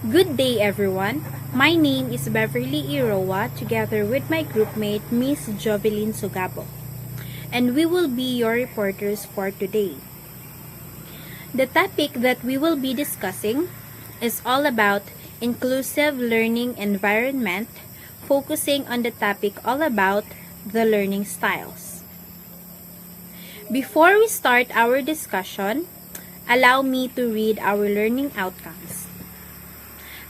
Good day, everyone. My name is Beverly Iroa, together with my groupmate Miss Jovelyn Sugabo, and we will be your reporters for today. The topic that we will be discussing is all about inclusive learning environment, focusing on the topic all about the learning styles. Before we start our discussion, allow me to read our learning outcomes.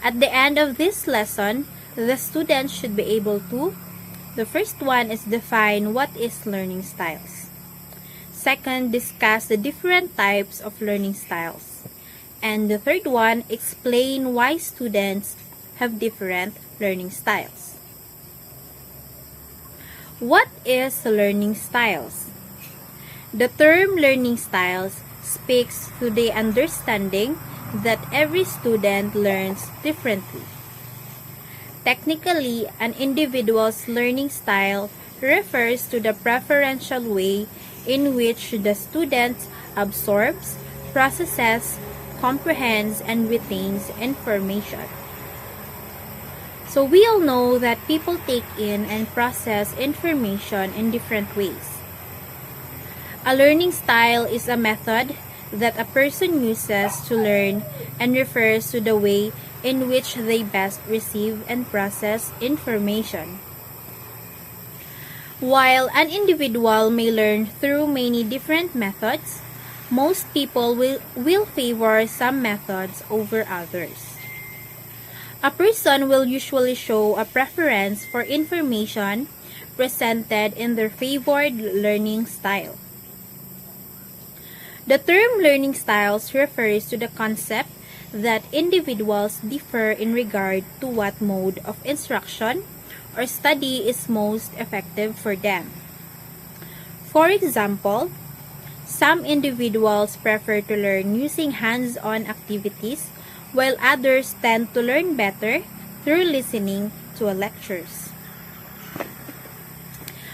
At the end of this lesson, the students should be able to: the first one is define what is learning styles. Second, discuss the different types of learning styles. And the third one, explain why students have different learning styles. What is learning styles? The term learning styles speaks to the understanding that every student learns differently. Technically, an individual's learning style refers to the preferential way in which the student absorbs, processes, comprehends, and retains information. So we all know that people take in and process information in different ways. A learning style is a method that a person uses to learn and refers to the way in which they best receive and process information. While an individual may learn through many different methods, most people will favor some methods over others. A person will usually show a preference for information presented in their favored learning style. The term learning styles refers to the concept that individuals differ in regard to what mode of instruction or study is most effective for them. For example, some individuals prefer to learn using hands-on activities, while others tend to learn better through listening to lectures.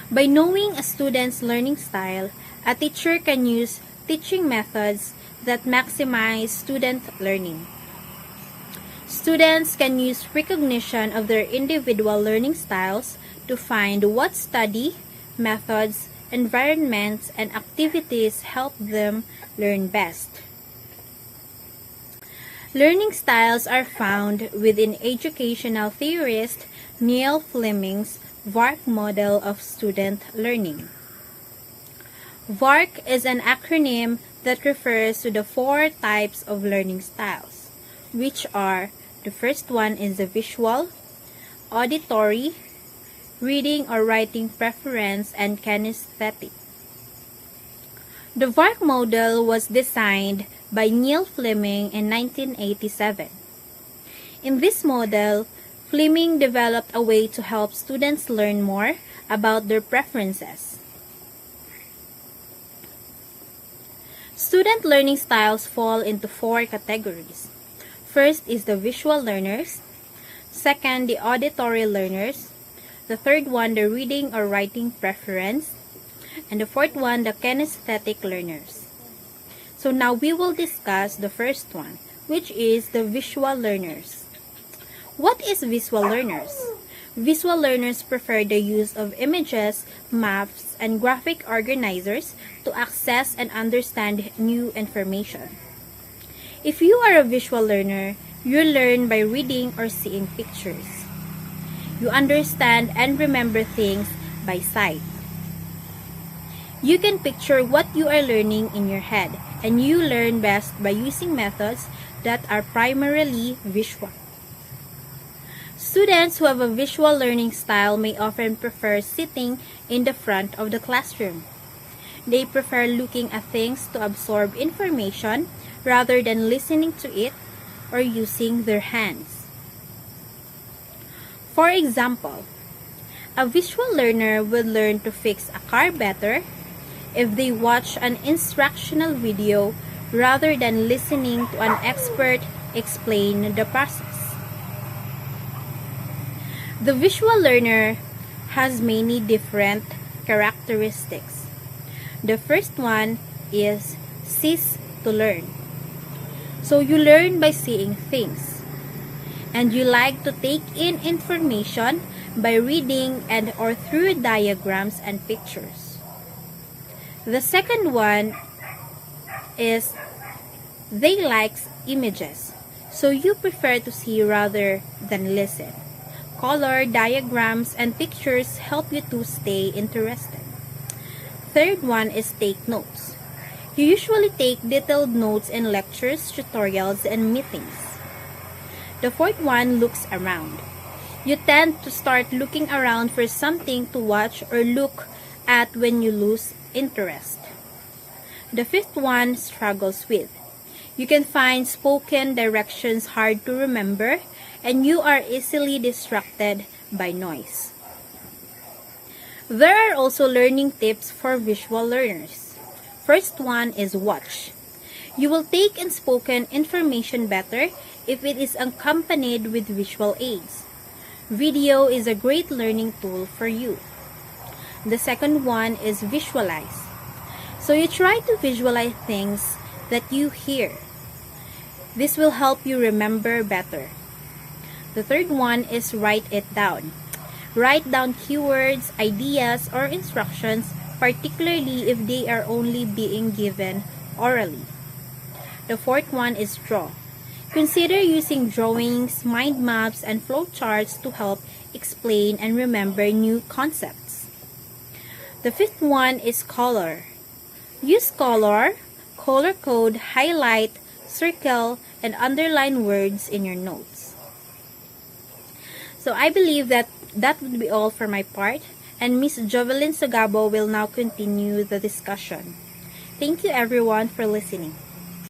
By knowing a student's learning style, a teacher can use teaching methods that maximize student learning. Students can use recognition of their individual learning styles to find what study, methods, environments, and activities help them learn best. Learning styles are found within educational theorist Neil Fleming's VARK model of student learning. VARK is an acronym that refers to the 4 types of learning styles, which are: the first one is the visual, auditory, reading or writing preference, and kinesthetic. The VARK model was designed by Neil Fleming in 1987. In this model, Fleming developed a way to help students learn more about their preferences. Student learning styles fall into 4 categories. First is the visual learners. Second, the auditory learners. The third one, the reading or writing preference. And the fourth one, the kinesthetic learners. So now we will discuss the first one, which is the visual learners. What is visual learners? Visual learners prefer the use of images, maps, and graphic organizers to access and understand new information. If you are a visual learner, you learn by reading or seeing pictures. You understand and remember things by sight. You can picture what you are learning in your head, and you learn best by using methods that are primarily visual. Students who have a visual learning style may often prefer sitting in the front of the classroom. They prefer looking at things to absorb information rather than listening to it or using their hands. For example, a visual learner will learn to fix a car better if they watch an instructional video rather than listening to an expert explain the process. The visual learner has many different characteristics. The first one is sees to learn. So you learn by seeing things. and you like to take in information by reading and or through diagrams and pictures. The second one is they like images, so you prefer to see rather than listen. Color, diagrams, and pictures help you to stay interested. Third one is take notes. You usually take detailed notes in lectures, tutorials, and meetings. The fourth one looks around. You tend to start looking around for something to watch or look at when you lose interest. The fifth one struggles with. You can find spoken directions hard to remember, and you are easily distracted by noise. There are also learning tips for visual learners. First one is watch. You will take in spoken information better if it is accompanied with visual aids. Video is a great learning tool for you. The second one is visualize. So you try to visualize things that you hear. This will help you remember better. The third one is write it down. Write down keywords, ideas, or instructions, particularly if they are only being given orally. The fourth one is draw. Consider using drawings, mind maps, and flowcharts to help explain and remember new concepts. The fifth one is color. Use color code, highlight, circle, and underline words in your notes. So I believe that would be all for my part, and Miss Jovelyn Sugabo will now continue the discussion. Thank you everyone for listening.